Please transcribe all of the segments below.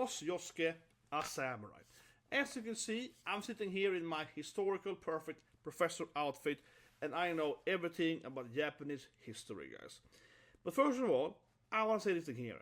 Was Yasuke a samurai? As you can see, I'm sitting here in my historical perfect professor outfit, and I know everything about Japanese history, guys. But first of all, I want to say this thing here.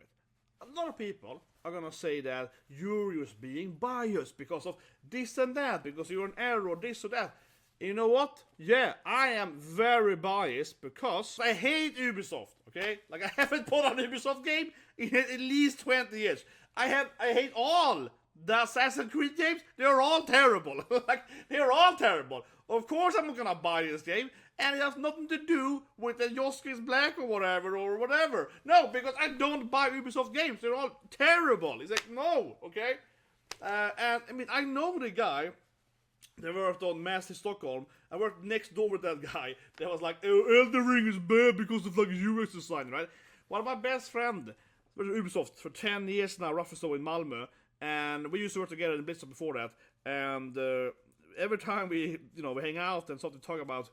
A lot of people are gonna say that you're just being biased because of this and that, because you're an error, this or that. You know what? Yeah, I am very biased because I hate Ubisoft, okay? Like, I haven't bought an Ubisoft game in at least 20 years. I hate all the Assassin's Creed games. They're all terrible. Like, they're all terrible. Of course I'm not gonna buy this game, and it has nothing to do with the Yasuke is black or whatever. No, because I don't buy Ubisoft games. They're all terrible. It's like, no, okay? And, I mean, I know the guy that worked on Master Stockholm. I worked next door with that guy that was like, oh, Elden Ring is bad because of like UX design, right? One of my best friends was Ubisoft for 10 years now, roughly so, in Malmö. And we used to work together in Blizzard before that. And every time we hang out and start to talk about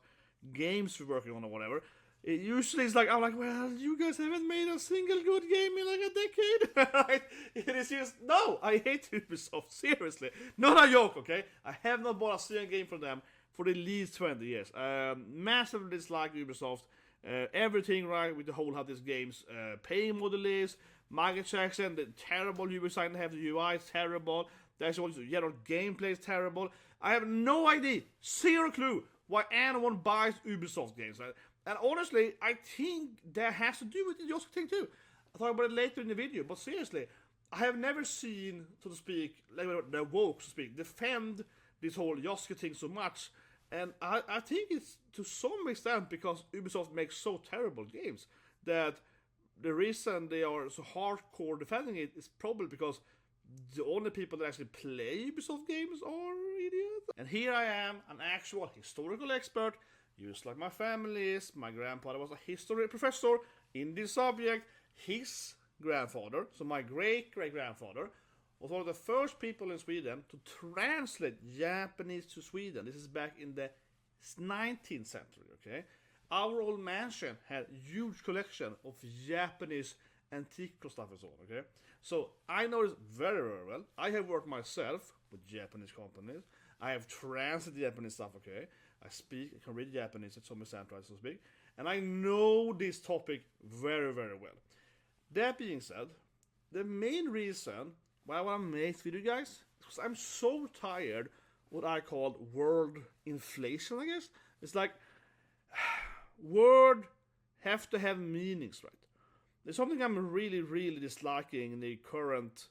games we're working on or whatever, it usually is like, I'm like, well, you guys haven't made a single good game in like a decade. Right? It is just, no, I hate Ubisoft, seriously. Not a joke, okay? I have not bought a single game from them for at least 20 years. Massively dislike Ubisoft. Everything right with the whole how these games paying model is, microtransactions, the terrible UI design, have the UI is terrible. There's also gameplay is terrible. I have no idea, zero clue why anyone buys Ubisoft games, right? And honestly, I think that has to do with the Yasuke thing too. I'll talk about it later in the video, but seriously, I have never seen, so to speak, like the woke, so to speak, defend this whole Yasuke thing so much. And I think it's to some extent because Ubisoft makes so terrible games that the reason they are so hardcore defending it is probably because the only people that actually play Ubisoft games are idiots. And here I am, an actual historical expert, just like my family is. My grandfather was a history professor in this subject. His grandfather, so my great-great-grandfather, was one of the first people in Sweden to translate Japanese to Sweden. This is back in the 19th century, okay? Our old mansion had a huge collection of Japanese antique stuff and so on, okay? So I know this very, very well. I have worked myself with Japanese companies. I have translated Japanese stuff, okay? I can read Japanese at some extent, right, so to speak. And I know this topic very, very well. That being said, the main reason why I want to make this video, guys, is because I'm so tired of what I call word inflation, I guess. It's like, word have to have meanings, right? There's something I'm really, really disliking in the current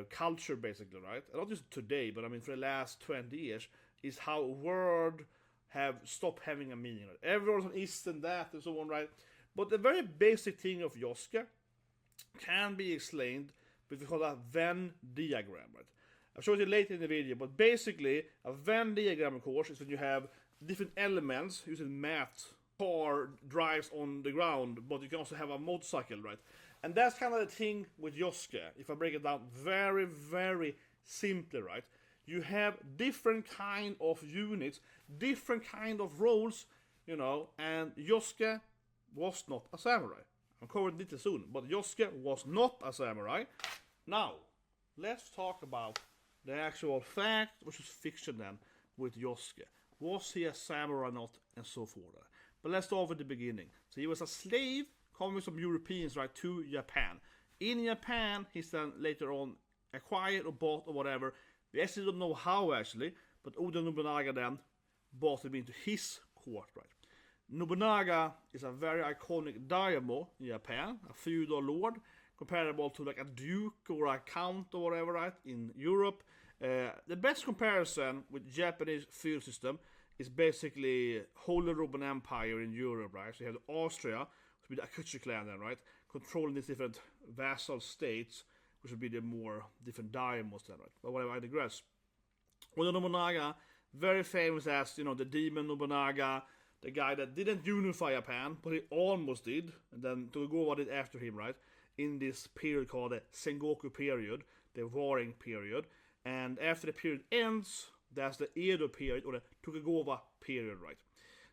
culture, basically, right? And not just today, but I mean for the last 20 years, is how word have stopped having a meaning. Right? Everyone's on this and that and so on, right? But the very basic thing of Yasuke can be explained with what we call a Venn diagram, right? I'll show you later in the video, but basically a Venn diagram, of course, is when you have different elements using math. Car drives on the ground, but you can also have a motorcycle, right? And that's kind of the thing with Yasuke. If I break it down very, very simply, right? You have different kind of units, different kind of roles, and Yasuke was not a samurai. I'm covering it soon, but Yasuke was not a samurai. Now, let's talk about the actual fact, which is fiction then, with Yasuke. Was he a samurai or not, and so forth. But let's start with the beginning. So he was a slave coming from Europeans, right, to Japan. In Japan, he's then later on acquired or bought or whatever. We actually don't know how, actually, but Oda Nobonaga then bought him into his court, right? Nobunaga is a very iconic daimyo in Japan, a feudal lord, comparable to like a duke or a count or whatever, right, in Europe. The best comparison with Japanese feudal system is basically Holy Roman Empire in Europe, right? So you have Austria, which would be the Akuchi clan then, right? Controlling these different vassal states, which would be the more different daimyos then, right? But whatever, I digress. Oda Nobonaga, very famous as, the demon Nobunaga, the guy that didn't unify Japan, but he almost did, and then Tokugawa did after him, right? In this period called the Sengoku period, the warring period. And after the period ends, that's the Edo period, or the Tokugawa period, right?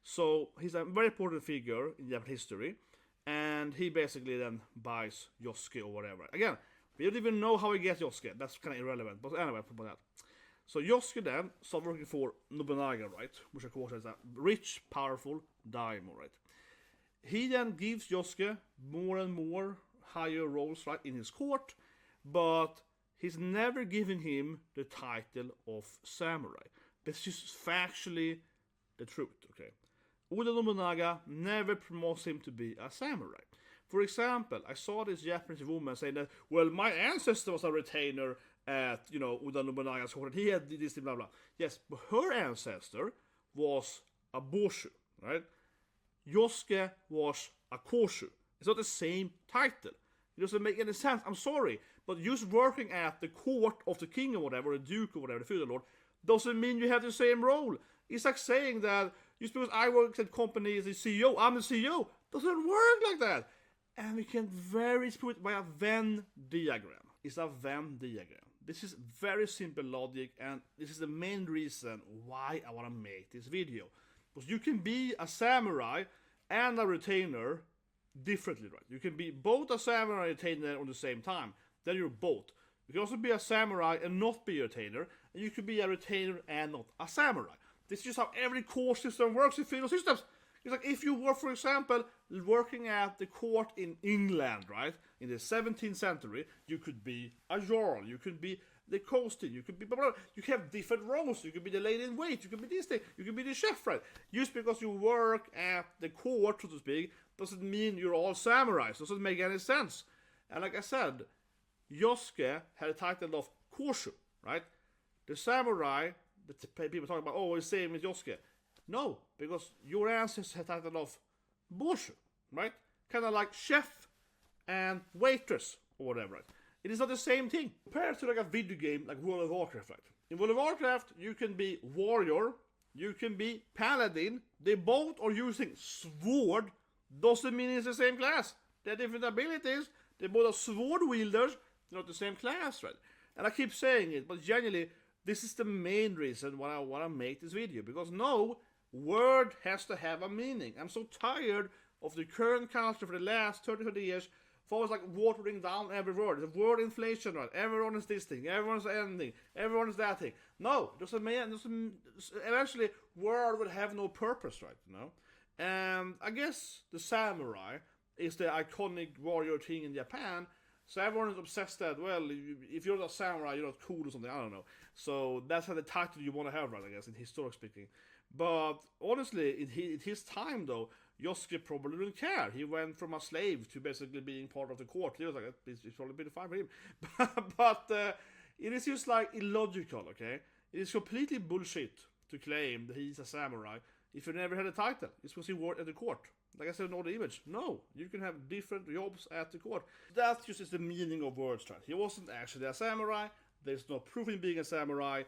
So he's a very important figure in Japanese history, and he basically then buys Yasuke or whatever. Again, We don't even know how he gets Yasuke. That's kind of irrelevant. But anyway, about that. So Yasuke then started working for Nobunaga, right? Which of course is a rich, powerful Daimyo, right? He then gives Yasuke more and more higher roles, right, in his court, but he's never giving him the title of samurai. That's just factually the truth, okay? Oda Nobonaga never promotes him to be a samurai. For example, I saw this Japanese woman saying that, well, my ancestor was a retainer at, Oda Nobunaga's court, and he had this, blah, blah. Yes, but her ancestor was a Busho, right? Yasuke was a Kosho. It's not the same title. It doesn't make any sense. I'm sorry, but just working at the court of the king or whatever, the duke or whatever, the feudal lord, doesn't mean you have the same role. It's like saying that just because I work at company as a CEO, I'm the CEO. Doesn't work like that. And we can very put it by a Venn diagram. It's a Venn diagram. This is very simple logic, and this is the main reason why I want to make this video. Because you can be a samurai and a retainer differently, right? You can be both a samurai and a retainer at the same time. Then you're both. You can also be a samurai and not be a retainer, and you can be a retainer and not a samurai. This is just how every core system works in feudal systems. It's like if you were, for example, working at the court in England, right, in the 17th century, you could be a jarl, you could be the coasting, you could be blah, blah, blah. You have different roles. You could be the lady in wait, you could be this thing, you could be the chef, right? Just because you work at the court, so to speak, doesn't mean you're all samurais. Doesn't make any sense. And like I said, Yasuke had a title of Kosho, right? The samurai that people talk about, oh, it's the same as Yasuke. No, because your ancestors had a title of Busho, right? Kind of like chef and waitress or whatever, right? It is not the same thing. Compared to like a video game like World of Warcraft, right? In World of Warcraft, you can be warrior, you can be paladin. They both are using sword. Doesn't mean it's the same class. They're different abilities. They both are sword wielders. They're not the same class, right? And I keep saying it, but genuinely, this is the main reason why I want to make this video. Because no word has to have a meaning. I'm so tired of the current culture for the last 30 years for always like watering down every word. The word inflation, right? Everyone is this thing, everyone's ending, everyone is that thing. No, eventually word will have no purpose, right? And I guess the samurai is the iconic warrior thing in Japan. So everyone is obsessed that, well, if you're not a samurai, you're not cool or something, I don't know. So that's the title you want to have, right, I guess, in historic speaking. But honestly, in his time, though, Yasuke probably didn't care. He went from a slave to basically being part of the court. He was like, it's probably been fine for him. but it is just like illogical, okay? It is completely bullshit to claim that he's a samurai if you never had a title. It's because he worked at the court. Like I said in all the image. No, you can have different jobs at the court. That just is the meaning of words, right? He wasn't actually a samurai. There's no proof in being a samurai.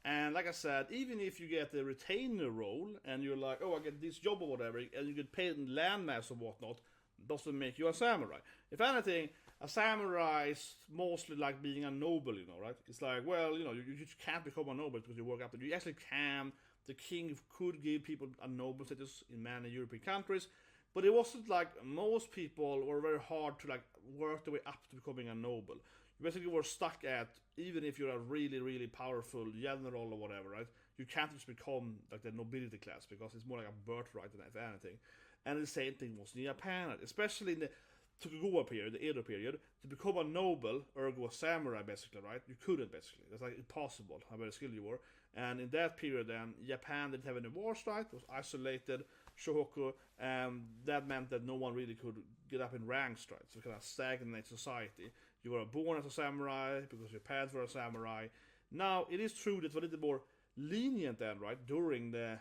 And like I said, even if you get the retainer role and you're like, oh, I get this job or whatever, and you get paid in landmass or whatnot, doesn't make you a samurai. If anything, a samurai is mostly like being a noble, right? It's like, well, you just can't become a noble because you work up. You actually can. The king could give people a noble status in many European countries. But it wasn't like most people were very hard to like work their way up to becoming a noble. You basically were stuck at, even if you're a really, really powerful general or whatever, right? You can't just become like the nobility class because it's more like a birthright than anything. And the same thing was in Japan, especially in the Tokugawa period, the Edo period. To become a noble, ergo a samurai basically, right? You couldn't basically. That's like impossible how very skilled you were. And in that period then, Japan didn't have any wars, right? It was isolated. Shohoku, that meant that no one really could get up in ranks, right? So kind of stagnate society. You were born as a samurai because your parents were a samurai. Now, it is true that it was a little more lenient then, right? During the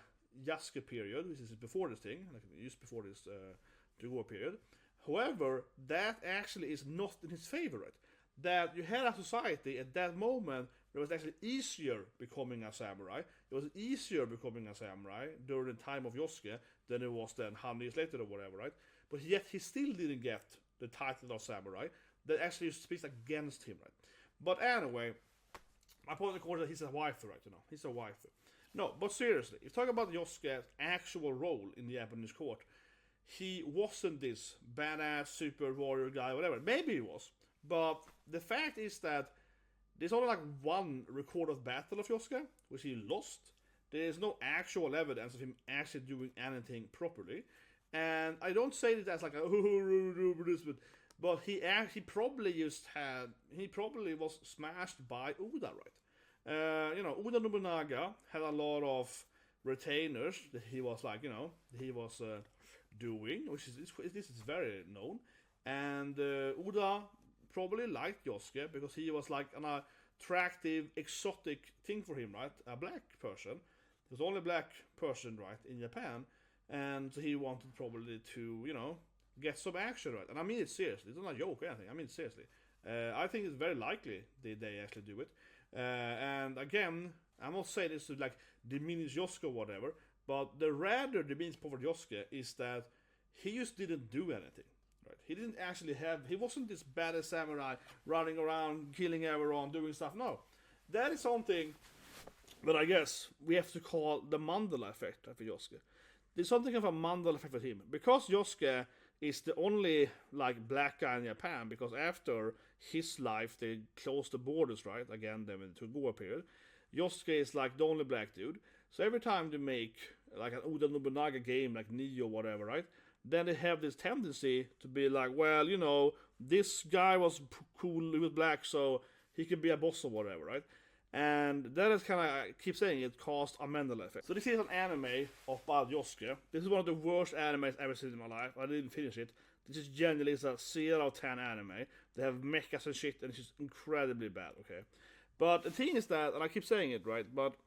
Yasuke period, which is before this thing, like just before this Tokugawa period. However, that actually is not in his favor, right? That you had a society at that moment it was actually easier becoming a samurai. It was easier becoming a samurai during the time of Yasuke than it was then 100 years later or whatever, right? But yet he still didn't get the title of samurai. That actually speaks against him, right? But anyway, my point of course is that he's a waifu, right? He's a waifu. No, but seriously, if you talk about Yasuke's actual role in the Japanese court, he wasn't this badass super warrior guy, whatever. Maybe he was. But the fact is that there's only like one recorded battle of Yasuke, which he lost. There is no actual evidence of him actually doing anything properly. And I don't say it as like but he probably was smashed by Oda, right? Oda Nobonaga had a lot of retainers that he was doing, which is this is very known. And Oda probably liked Yasuke because he was like an attractive, exotic thing for him, right? A black person. He was only a black person, right, in Japan. And he wanted probably to, get some action, right? And I mean it seriously. It's not a joke or anything. I mean it seriously. I think it's very likely they actually do it. And again, I'm not saying this to like diminish Yasuke or whatever, but the rather diminish part of Yasuke is that he just didn't do anything. Right? He didn't actually he wasn't this badass samurai running around, killing everyone, doing stuff. No. That is something that I guess we have to call the Mandela effect for Yasuke. There's something of a Mandela effect with him. Because Yasuke is the only like black guy in Japan, because after his life they closed the borders, right? Again, then to go period. Yasuke is like the only black dude. So every time they make like an Oda Nobunaga game, like Neo or whatever, right? Then they have this tendency to be like, well, this guy was cool, he was black, so he could be a boss or whatever, right? And that is kind of, I keep saying it, caused a Mandela effect. So this is an anime of Bad Yasuke. This is one of the worst animes I've ever seen in my life. I didn't finish it. This is generally a 0 out of 10 anime. They have mechas and shit, and it's just incredibly bad, okay? But the thing is that, and I keep saying it, right, but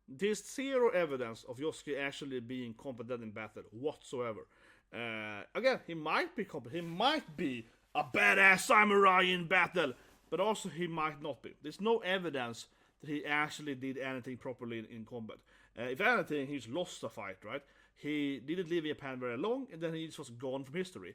there's zero evidence of Yasuke actually being competent in battle whatsoever. Again, he might be competent. He might be a badass samurai in battle, but also he might not be. There's no evidence that he actually did anything properly in combat. If anything, he's lost a fight, right? He didn't live in Japan very long, and then he just was gone from history.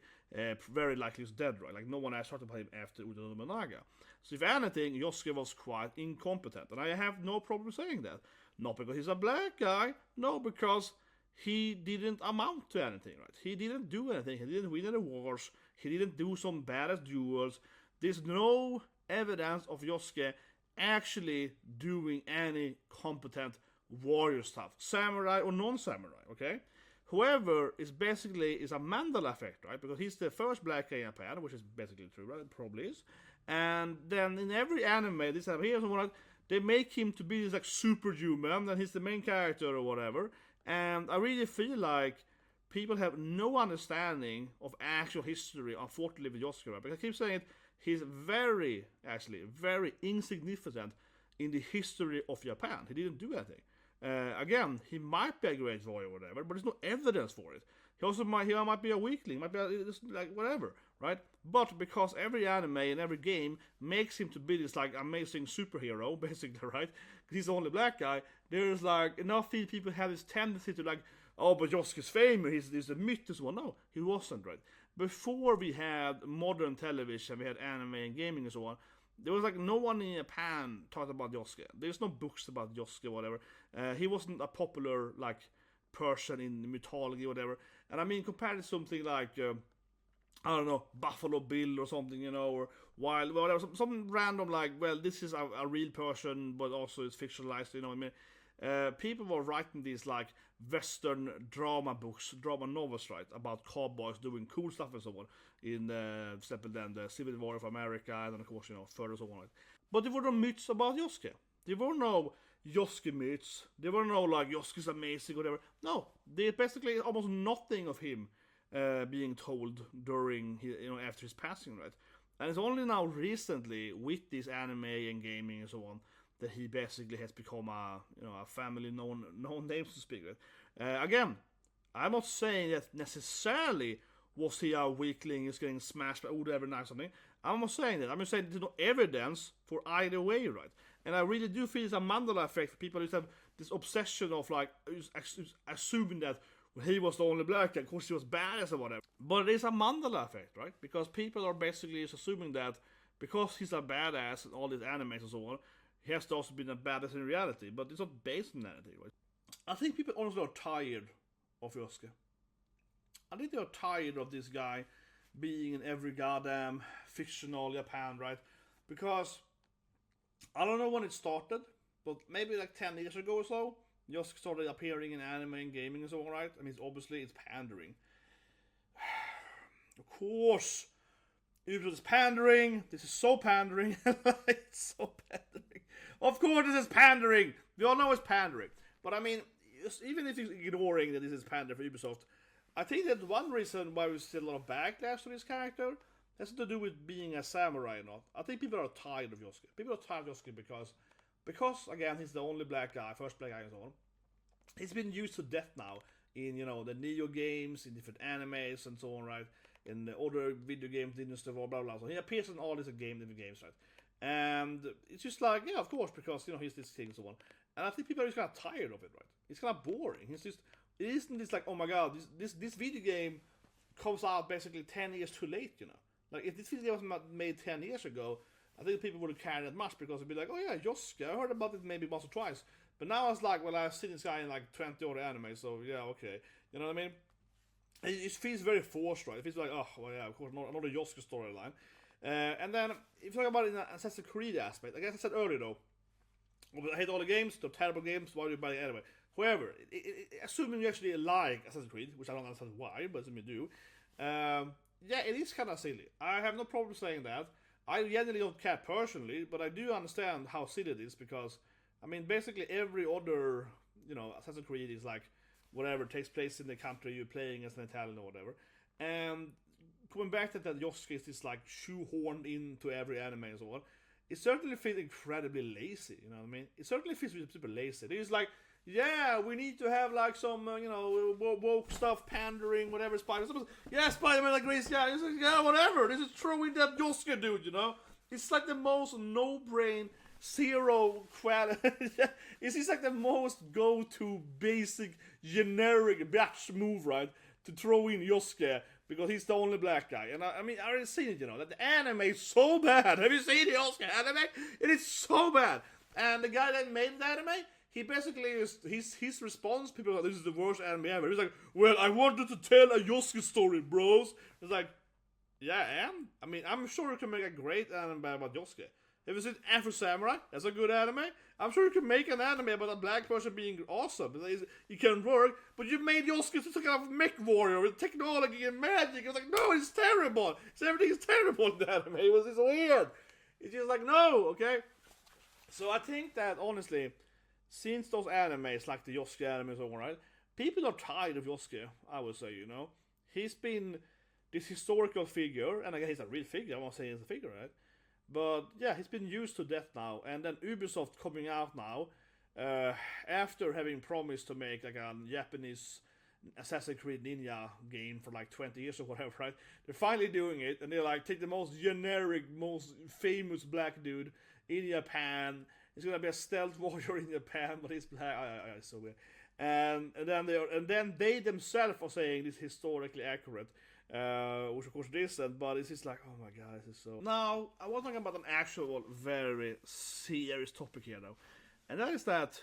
Very likely he's dead, right? Like, no one else talked about him after Oda Nobunaga. So if anything, Yasuke was quite incompetent, and I have no problem saying that. Not because he's a black guy, no, because he didn't amount to anything, right? He didn't do anything. He didn't win any wars. He didn't do some badass duels. There's no evidence of Yasuke actually doing any competent warrior stuff, samurai or non-samurai, okay? Whoever is a Mandela effect, right? Because he's the first black guy in Japan, which is basically true, right? It probably is. And then in every anime, this time here, they make him to be this like superhuman, and he's the main character or whatever. And I really feel like people have no understanding of actual history, unfortunately, with Yasuke, right? Because I keep saying it, he's very insignificant in the history of Japan. He didn't do anything. Again, he might be a great warrior or whatever, but there's no evidence for it. He might be a weakling, might be like whatever, right? But because every anime and every game makes him to be this like amazing superhero, basically, right? Because he's the only black guy. There's like enough people have this tendency to like, oh, but Yasuke's famous. He's a myth as well. No, he wasn't, right? Before we had modern television, we had anime and gaming and so on. There was like no one in Japan talked about Yasuke. There's no books about Yasuke or whatever. He wasn't a popular like person in mythology or whatever. And I mean, compared to something like I don't know, Buffalo Bill or something, or Wild, whatever, some random like, well, this is a real person, but also it's fictionalized. I mean, people were writing these like Western drama books, drama novels, right, about cowboys doing cool stuff and so on. In for example, then the Civil War of America, and then of course further so on. But there were no myths about Yasuke. There were no Yasuke myths. There were no like Yasuke's amazing or whatever. No, there's basically almost nothing of him being told during after his passing, right? And it's only now recently with this anime and gaming and so on that he basically has become a family known name, so to speak. Right? Again, I'm not saying that necessarily was he a weakling is getting smashed by Oda every night or something. I'm not saying that. I'm just saying there's no evidence for either way, right? And I really do feel it's a Mandela effect for people who have this obsession of like assuming that he was the only black guy, of course he was badass or whatever. But it is a Mandela effect, right? Because people are basically assuming that because he's a badass in all these animes and so on, he has to also be a badass in reality. But it's not based on anything, right? I think people honestly are tired of Yasuke. I think they are tired of this guy being in every goddamn fictional Japan, right? Because I don't know when it started, but maybe like 10 years ago or so, just started appearing in anime and gaming and so on, right? I mean, obviously it's pandering. Of course, Ubisoft is pandering. This is so pandering. It's so pandering. Of course, this is pandering. We all know it's pandering. But I mean, even if you're ignoring that this is pandering for Ubisoft, I think that one reason why we see a lot of backlash to this character has to do with being a samurai or not. I think people are tired of Yasuke. People are tired of Yasuke because again, he's the only black guy, first black guy and so on. He's been used to death now in, the Neo games, in different animes and so on, right? In the other video games, blah, blah, blah. So he appears in all these different games, right? And it's just like, yeah, of course, because, he's this thing and so on. And I think people are just kind of tired of it, right? It's kind of boring. It isn't this like, oh my god, this video game comes out basically 10 years too late, Like, if this video was made 10 years ago, I think people wouldn't care that much because it'd be like, oh yeah, Yasuke, I heard about it maybe once or twice. But now it's like, well, I've seen this guy in like 20 other anime, so yeah, okay. You know what I mean? It feels very forced, right? It feels like, oh, well, yeah, of course, another Yasuke storyline. And then, if you talk about it in an Assassin's Creed aspect, like I said earlier though, I hate all the games, they're terrible games, why do you buy it anyway? However, assuming you actually like Assassin's Creed, which I don't understand why, but assuming you do, yeah, it is kind of silly. I have no problem saying that. I generally don't care personally, but I do understand how silly it is because, I mean, basically every other, Assassin's Creed is like, whatever takes place in the country you're playing as an Italian or whatever. And coming back to that Yasuke is like shoehorned into every anime and so on, it certainly feels incredibly lazy, you know what I mean? It certainly feels super lazy. It's like, yeah, we need to have like some, woke stuff, pandering, whatever, Spider-Man. Yeah, Spider-Man agrees, yeah, whatever. This is throwing that Yasuke dude, It's like the most no-brain, zero quality. It's just like the most go-to, basic, generic batch move, right? To throw in Yasuke because he's the only black guy. And I mean, I already seen it, that the anime is so bad. Have you seen the Yasuke anime? It is so bad. And the guy that made the anime, he basically is his response. People are like, this is the worst anime ever. He's like, well, I wanted to tell a Yasuke story, bros. It's like, yeah, and I mean, I'm sure you can make a great anime about Yasuke. Have you seen Afro Samurai? That's a good anime. I'm sure you can make an anime about a black person being awesome. It can work, but you made Yasuke some kind of mech warrior with technology and magic. It's like, no, it's terrible. Everything is terrible in the anime. It's weird. It's just like, no, okay? So I think that, honestly, since those animes, like the Yasuke anime and so on, right, people are tired of Yasuke, I would say, He's been this historical figure, and I guess he's a real figure, I'm not saying he's a figure, right? But yeah, he's been used to death now, and then Ubisoft coming out now, after having promised to make like a Japanese Assassin's Creed Ninja game for like 20 years or whatever, right? They're finally doing it, and they're like, take the most generic, most famous black dude in Japan. He's gonna be a stealth warrior in Japan, but he's black. It's so weird. And then they themselves are saying this is historically accurate. Which of course it isn't, but it's just like, oh my god, this is so... Now, I want to talk about an actual very serious topic here though. And that is that,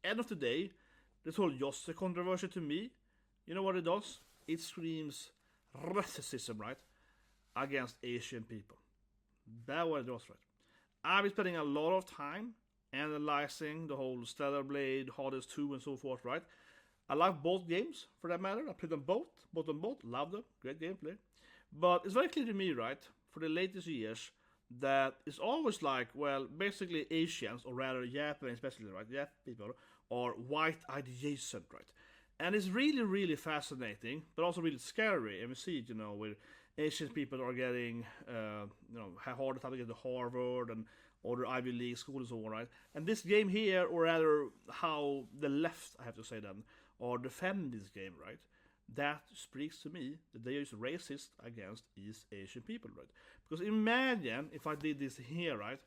end of the day, this whole Yasuke controversy to me, you know what it does? It screams racism, right? Against Asian people. That's what it does, right? I've been spending a lot of time analyzing the whole Stellar Blade, Hades 2 and so forth, right? I like both games, for that matter. I played them both, loved them, great gameplay. But it's very clear to me, right, for the latest years, that it's always like, well, basically Asians, or rather Japanese especially, right, Japanese people, are white adjacent, right? And it's really, really fascinating, but also really scary. And we see it, where Asian people are getting, harder time to get to Harvard and other Ivy League schools and so on, right? And this game here, or rather how the left, I have to say then, or defend this game, right? That speaks to me that they are racist against East Asian people, right? Because imagine if I did this here, right?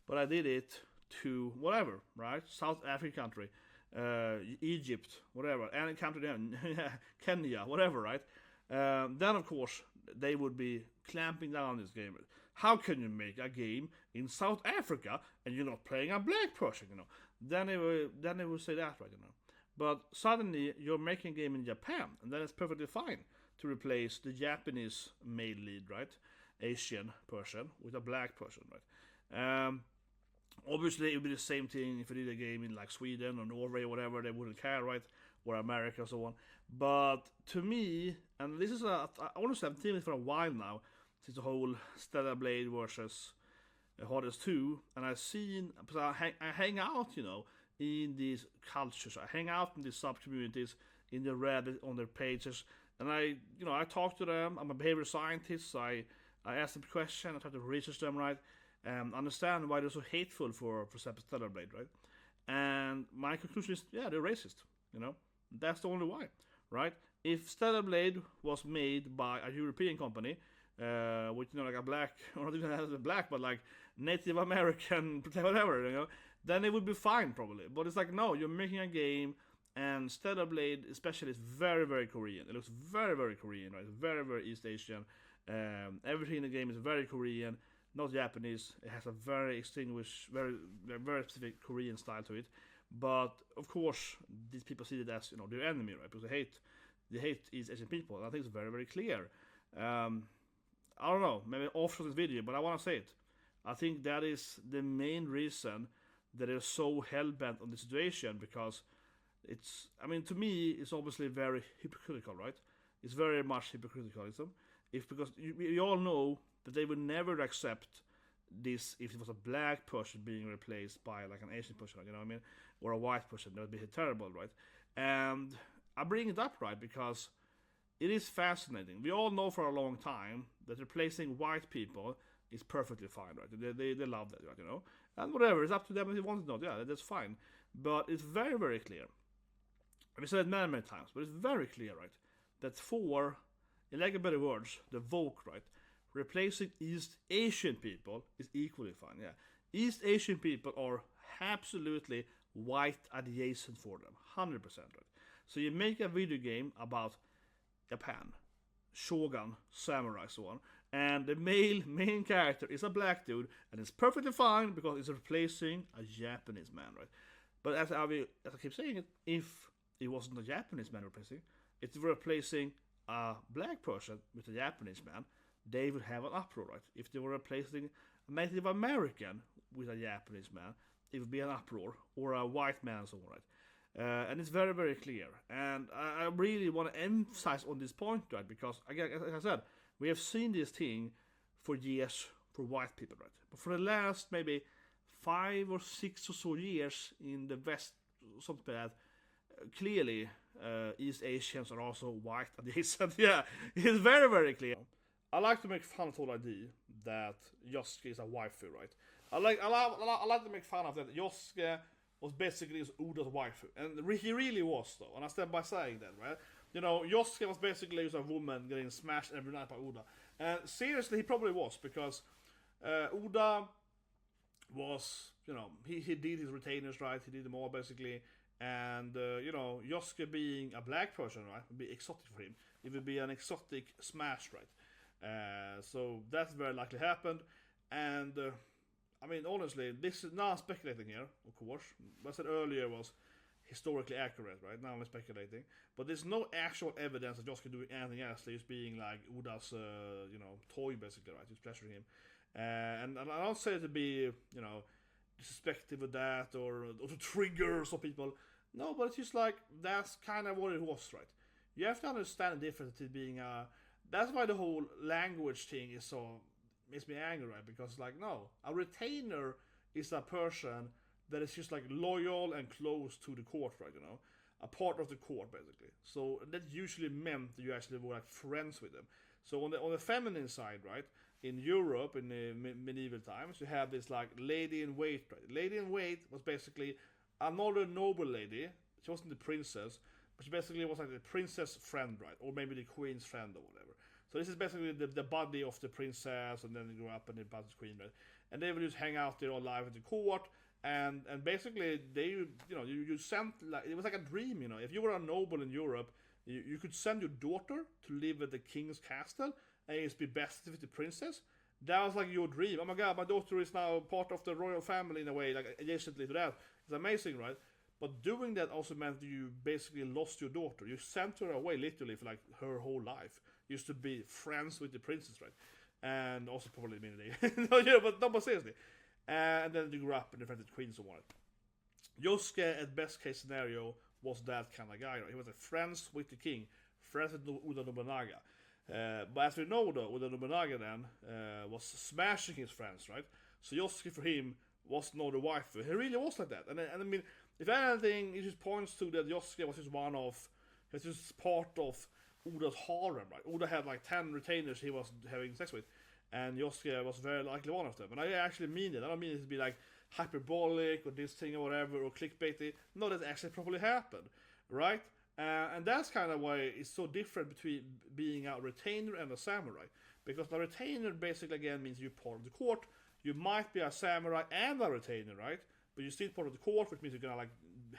But I did it to whatever, right? South African country, Egypt, whatever, any country then, Kenya, whatever, right? Then of course they would be clamping down on this game. How can you make a game in South Africa and you're not playing a black person, Then they will say that, right, But suddenly you're making a game in Japan, and then it's perfectly fine. to replace the Japanese male lead, right? Asian person with a black person, right? Obviously, it would be the same thing if you did a game in like Sweden or Norway or whatever. They wouldn't care, right? Or America and so on. But to me, and this is I honestly have seen it for a while now, since the whole Stellar Blade versus Hades 2, and I've seen, because I hang out, in these cultures. I hang out in these sub communities, in the Reddit, on their pages, and I talk to them. I'm a behavior scientist, so I ask them questions, I try to research them, right, and understand why they're so hateful for Stellar Blade, right? And my conclusion is, yeah, they're racist, That's the only why, right? If Stellar Blade was made by a European company, with like a black, or not even a black, but like Native American, whatever, then it would be fine probably. But it's like, no, you're making a game, and Stellar Blade especially is very, very Korean. It looks very, very Korean, right? Very, very East Asian. Everything in the game is very Korean, not Japanese. It has a very extinguished, very, very specific Korean style to it. But of course, these people see it as their enemy, right? Because they hate East Asian people. And I think it's very, very clear. I don't know, maybe off this video, but I want to say it. I think that is the main reason that they're so hell-bent on the situation, because to me, it's obviously very hypocritical, right? It's very much hypocriticalism. Because we all know that they would never accept this if it was a black person being replaced by like an Asian person, or a white person. That would be terrible, right? And I bring it up, right, because it is fascinating. We all know for a long time that replacing white people is perfectly fine, right? They love that, right, And whatever, it's up to them if they want to know. Yeah, that's fine. But it's very, very clear. We said it many, many times, but it's very clear, right, that for, in like a better words, the woke, right, replacing East Asian people is equally fine, yeah. East Asian people are absolutely white adjacent for them, 100%, right? So you make a video game about Japan, shogun, samurai, so on, and the main character is a black dude, and it's perfectly fine because it's replacing a Japanese man, right? But as I keep saying it, if it wasn't a Japanese man replacing, it's replacing a black person with a Japanese man, they would have an uproar, right? If they were replacing a Native American with a Japanese man, it would be an uproar, or a white man, so on, right? And it's very, very clear. And I really want to emphasize on this point, right? Because, again, as I said, we have seen this thing for years for white people, right? But for the last maybe 5 or 6 or so years in the West, something like that, clearly East Asians are also white adjacent. Yeah, it's very, very clear. I like to make fun of the whole idea that Yasuke is a waifu, right? I like to make fun of that. Yasuke was basically Oda's waifu, and he really was, though. And I stand by saying that, right? Yasuke was basically a woman getting smashed every night by Oda. And seriously, he probably was, because Oda was, he did his retainers, right? He did them all, basically. And, Yasuke being a black person, right, would be exotic for him. It would be an exotic smash, right? So that's very likely happened. And, honestly, this is not speculating here, of course. What I said earlier was historically accurate, right? Now I'm speculating. But there's no actual evidence that Yasuke doing anything else. He's being like Oda's, toy, basically, right? He's pleasuring him. And I don't say it to be, disrespectful with that, or to trigger some people. No, but it's just like, that's kind of what it was, right? You have to understand the difference between being a... That's why the whole language thing is so... makes me angry, right? Because, like, no. A retainer is a person that is just, like, loyal and close to the court, right, A part of the court, basically. So, that usually meant that you actually were, like, friends with them. So, on the feminine side, right, in Europe, in the medieval times, you have this, like, lady-in-wait, right? Lady-in-wait was basically another noble lady. She wasn't the princess, but she basically was, like, the princess friend, right? Or maybe the queen's friend or whatever. So this is basically the body of the princess, and then they grow up and they become the queen, right? And they would just hang out there all live at the court, and basically they, you sent, like, it was like a dream, If you were a noble in Europe, you could send your daughter to live at the king's castle and just be best with the princess. That was like your dream. Oh my god, my daughter is now part of the royal family in a way, like adjacently to that. It's amazing, right? But doing that also meant you basically lost your daughter. You sent her away literally for like her whole life. Used to be friends with the princess, right? And also probably mean but seriously. And then you grew up and defended queen and so on. Yosuke, at best case scenario, was that kind of guy. Right? He was a friends with the king, friends with Oda Nobonaga. But as we know, though, Oda Nobonaga then was smashing his friends, right? So Yosuke for him was not a waifu. He really was like that. And I mean, if anything, it just points to that Yasuke was just just part of Oda's harem, right? Oda had like 10 retainers he was having sex with, and Yasuke was very likely one of them. And I actually mean it. I don't mean it to be like hyperbolic or this thing or whatever or clickbaity. No, that actually probably happened, right? And that's kind of why it's so different between being a retainer and a samurai. Because a retainer basically again means you're part of the court. You might be a samurai and a retainer, right? But you're still part of the court, which means you're gonna like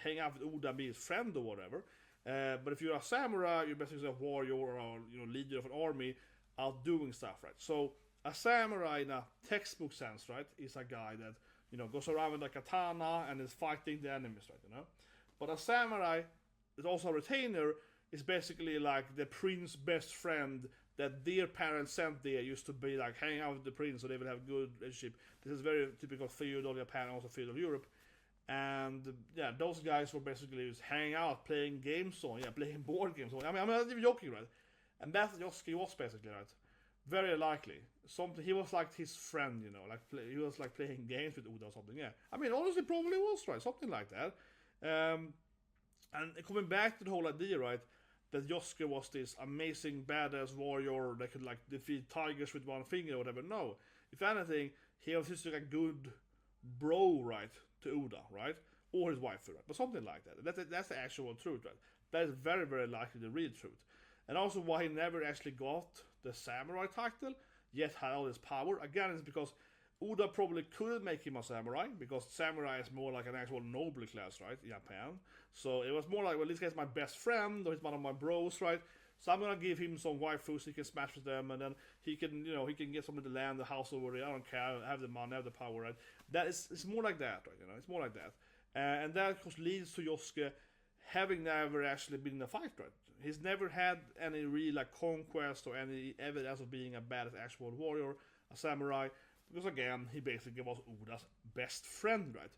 hang out with Oda and be his friend or whatever. But if you're a samurai, you're basically a warrior or leader of an army out doing stuff, right? So a samurai in a textbook sense, right, is a guy that goes around with a katana and is fighting the enemies, right? But a samurai is also a retainer. Is basically like the prince's best friend that their parents sent there used to be like hanging out with the prince so they would have good relationship. This is very typical feudal Japan, also feudal Europe. And yeah, those guys were basically just hanging out, playing games on, playing board games on. I'm not even joking, right? And that's what Yosuke was basically, right? Very likely. He was like his friend, he was like playing games with Oda or something, yeah. I mean, honestly, probably was, right? Something like that. And coming back to the whole idea, right? That Yosuke was this amazing badass warrior that could like defeat tigers with one finger or whatever. No. If anything, he was just like a good bro, right? To Oda, right? Or his wife, right? But something like that. That's the actual truth, right? That is very, very likely the real truth. And also why he never actually got the samurai title, yet had all this power. Again, it's because Oda probably couldn't make him a samurai, because samurai is more like an actual noble class, right? In Japan. So it was more like, well, this guy's my best friend, or he's one of my bros, right? So I'm gonna give him some waifus, so he can smash with them, and then he can get some of the land, the house over there. I don't care, have the money, have the power, right? It's more like that, right? It's more like that. And that, of course, leads to Yosuke having never actually been in a fight, right? He's never had any real like conquest or any evidence of being a badass actual warrior, a samurai, because again, he basically was Oda's best friend, right?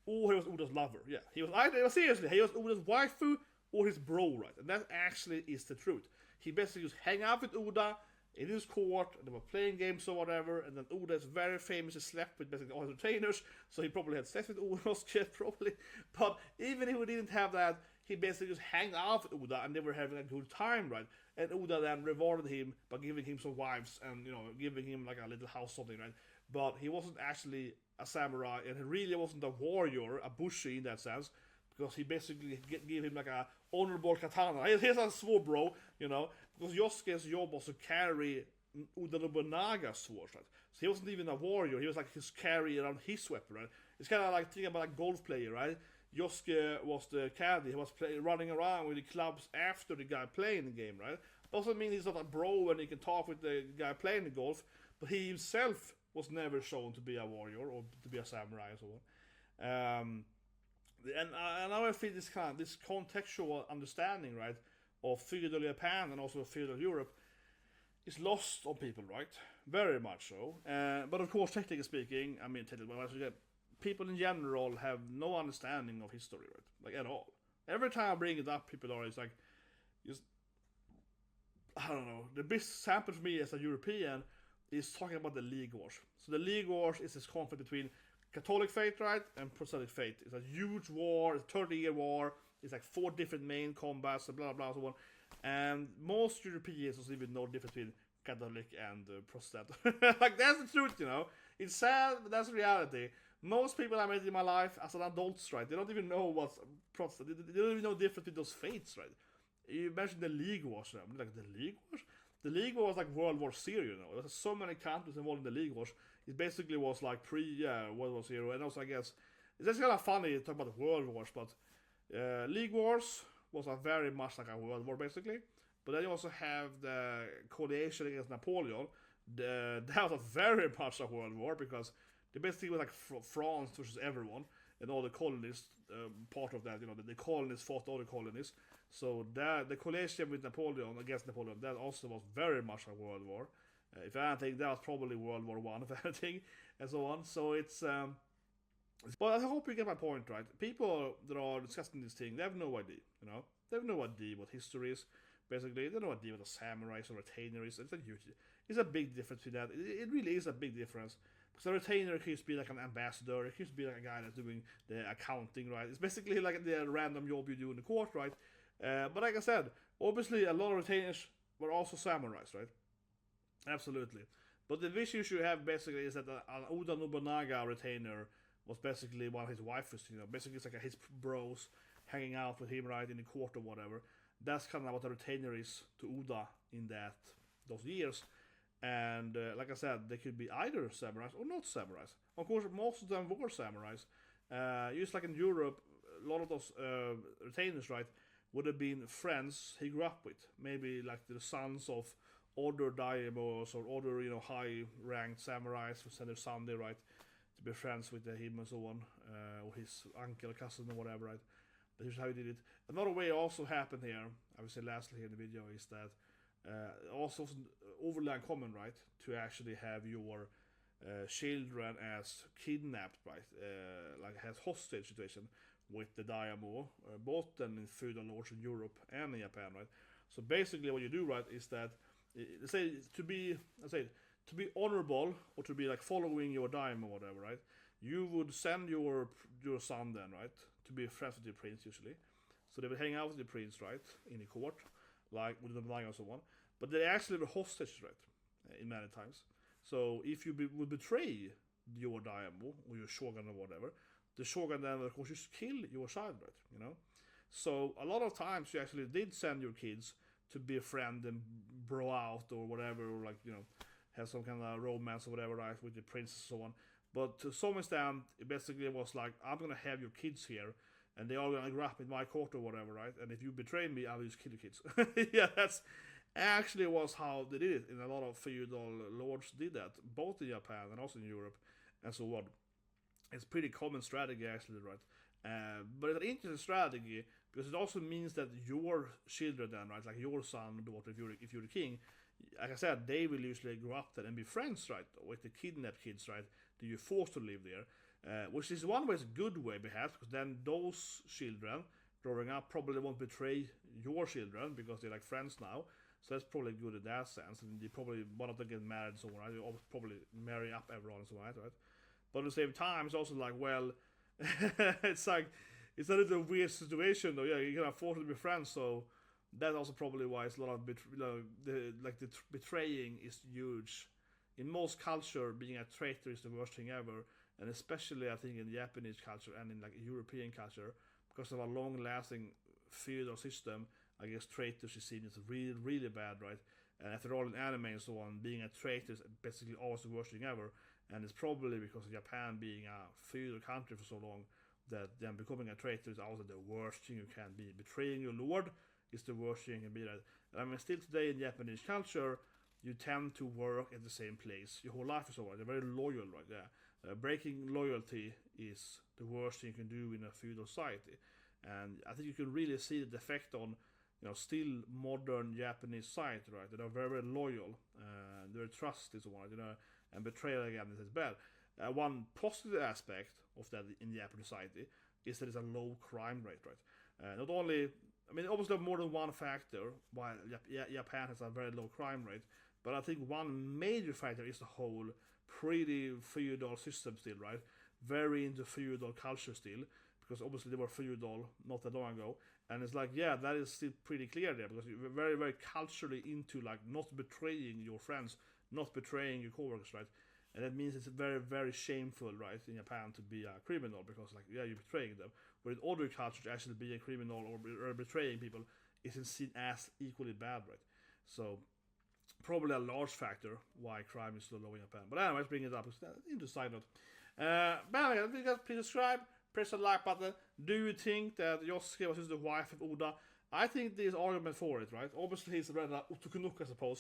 Or he was Oda's lover, yeah. He was Oda's waifu or his bro, right? And that actually is the truth. He basically just hang out with Oda in his court, and they were playing games or whatever, and then Oda is very famous, he slept with basically all his retainers, so he probably had sex with Oda's kid, probably. But even if he didn't have that, he basically just hang out with Oda, and they were having a good time, right? And Oda then rewarded him by giving him some wives, and, giving him like a little house, something, right? But he wasn't actually a samurai, and he really wasn't a warrior, a Busho in that sense, because he basically gave him like a honorable katana. Here's a sword, bro, because Yosuke's job was to carry Oda Nobunaga's sword, right? So he wasn't even a warrior, he was like his carry around his weapon, right? It's kind of like thinking about a golf player, right? Yosuke was the Caddie, he was running around with the clubs after the guy playing the game, right? Doesn't mean he's not a bro and he can talk with the guy playing the golf, but he himself was never shown to be a warrior or to be a samurai and so on. And now I feel this contextual understanding, right, of feudal Japan and also feudal Europe is lost on people, right? Very much so. But of course, technically speaking, people in general have no understanding of history, right? Like at all. Every time I bring it up, people are like, I don't know. The best sample for me as a European is talking about the League Wars. So the League Wars is this conflict between Catholic faith, right, and Protestant faith. It's a huge war, it's a 30-year war, it's like 4 different main combats, and blah, blah, so on. And most Europeans don't even know the difference between Catholic and Protestant. Like, that's the truth, It's sad, but that's the reality. Most people I met in my life as an adult, right, they don't even know what's Protestant. They don't even know the difference between those faiths, right? You mentioned the League Wars, right? Like, the League Wars? The League War was like World War Z, There was so many countries involved in the League Wars. It basically was like World War Z, and also I guess it's just kind of funny to talk about the World Wars, but League Wars was a very much like a World War basically. But then you also have the coalition against Napoleon. That was a very much a World War because they basically were like France versus everyone. and all the colonists, part of that, the colonists fought all the colonists. So the coalition with Napoleon against Napoleon, that also was very much a world war. If anything, that was probably World War One, if anything, and so on. So it's but I hope you get my point, right? People that are discussing this thing, they have no idea, they have no idea what history is. Basically, they have no idea what a samurai or retainer is. It's a big difference between that. It really is a big difference. Because a retainer could be like an ambassador, it could be like a guy that's doing the accounting, right? It's basically like the random job you do in the court, right? But like I said, obviously a lot of retainers were also samurais, right? Absolutely. But the issue you have basically is that an Oda Nobonaga retainer was basically one of his waifus, basically it's like his bros hanging out with him, right, in the court or whatever. That's kind of what a retainer is to Oda in those years. And like I said, they could be either samurais or not samurais. Of course, most of them were samurais. Just like in Europe, a lot of those retainers, right, would have been friends he grew up with. Maybe like the sons of other Daimyos or other, high-ranked samurais who send their son there, right, to be friends with him and so on, or his uncle, cousin, or whatever, right. That's how he did it. Another way also happened here, I would say lastly here in the video, is that also overly uncommon, right, to actually have your children as kidnapped, right, like as hostage situation with the Daimyo, both then in feudal lords in Europe and in Japan, right. So basically, what you do, right, is that to be honorable or to be like following your Daimyo or whatever, right, you would send your son then, right, to be friends with the prince usually. So they would hang out with the prince, right, in the court, like with the Nobunaga and so on. But they actually were hostages, right, in many times. So if you would betray your Daimyo or your shogun or whatever, the shogun then of course just kill your child, right, So a lot of times you actually did send your kids to be a friend and bro out or whatever, or like, have some kind of romance or whatever, right, with the prince and so on. But to some extent, it basically was like, I'm gonna have your kids here, and they are gonna grow up in my court or whatever, right? And if you betray me, I will just kill the kids. Yeah, that's actually was how they did it. And a lot of feudal lords did that, both in Japan and also in Europe, and so on. It's pretty common strategy, actually, right? But it's an interesting strategy because it also means that your children, then, right, like your son or daughter, if you're the king, like I said, they will usually grow up there and be friends, right, with the kidnapped kids, right, that you're forced to live there, which is one way, is a good way, perhaps, because then those children growing up probably won't betray your children because they're like friends now. So that's probably good in that sense, and they probably one of them get married and so on, right? You probably marry up everyone and so on, right? But at the same time, it's also like, well, it's like it's a little weird situation, though. Yeah, you're gonna force to be friends, so that's also probably why it's a lot of betraying is huge. In most culture, being a traitor is the worst thing ever, and especially I think in Japanese culture and in like European culture, because of a long-lasting feudal system. I guess traitors is seen as really, really bad, right? And after all, in anime and so on, being a traitor is basically always the worst thing ever. And it's probably because of Japan being a feudal country for so long that then becoming a traitor is also the worst thing you can be. Betraying your lord is the worst thing you can be. Right? I mean, still today in Japanese culture, you tend to work at the same place your whole life or so on. They're very loyal, right? Yeah. Breaking loyalty is the worst thing you can do in a feudal society. And I think you can really see the effect on still modern Japanese society, right? They are very, very loyal, their trust is one, and betrayal again is bad. One positive aspect of that in Japanese society is that it's a low crime rate, right? Not only, I mean, obviously more than one factor why Japan has a very low crime rate, but I think one major factor is the whole pretty feudal system still, right? Very into feudal culture still, because obviously they were feudal not that long ago. And it's like, yeah, that is still pretty clear there, because you're very, very culturally into like not betraying your friends, not betraying your coworkers, right? And that means it's very, very shameful, right, in Japan to be a criminal, because like, yeah, you're betraying them. But in other cultures, actually being a criminal or betraying people isn't seen as equally bad, right? So probably a large factor why crime is so low in Japan. But anyways, bring it up. It's an interesting side note. But anyway, I think that's please subscribe. Press the like button. Do you think that Yasuke was just the wife of Oda? I think there's argument for it, right? Obviously, he's rather Otokunuka, I suppose.